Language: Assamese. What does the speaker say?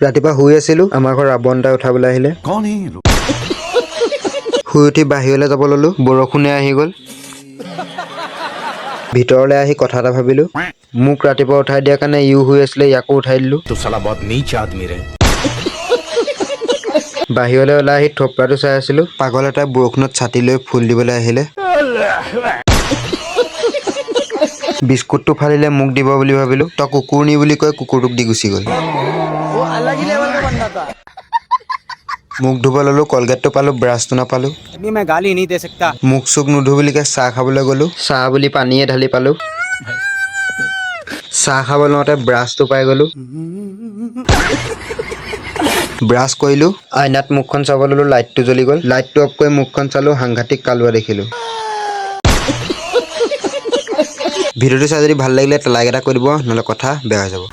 ৰাতিপুৱা শুই আছিলো আমাৰ ঘৰ ৰাবণ এটা উঠাবলৈ আহিলে শুই উঠি বাহিৰলৈ যাব ললো বৰষুণে আহি গ'ল ভিতৰলৈ আহি কথা এটা ভাবিলো মোক ৰাতিপুৱা উঠাই দিয়াৰ কাৰণে ইউ শুই আছিলে ইয়াকো উঠাই দিলো বাহিৰলৈ ওলাই আহি থপৰাটো চাই আছিলো পাগল এটা বৰষুণত ছাতি লৈ ফুল দিবলৈ আহিলে বিস্কুটটো ফালিলে মোক দিব বুলি ভাবিলো তই কুকুৰ নি বুলি কৈ কুকুৰটোক দি গুচি গ'ল মুখ ধুব ললো কলগেটটো পালো ব্ৰাছটো নাপালো মুখ চুখ নুধু বুলি কৈ চাহ খাবলৈ গলো চাহ বুলি পানীয়ে ঢালি পালো চাহ খাব লওঁতে ব্ৰাছটো পাই গলো ব্ৰাছ কৰিলো আইনাত মুখখন চাব ললো লাইটটো জ্বলি গ'ল লাইটটো অফ কৰি মুখখন চালো সাংঘাতিক কালুৱা দেখিলো ভিডিঅ'টো চাই যদি ভাল লাগিলে লাইক এটা কৰি দিব নহ'লে কথা বেয়া হৈ যাব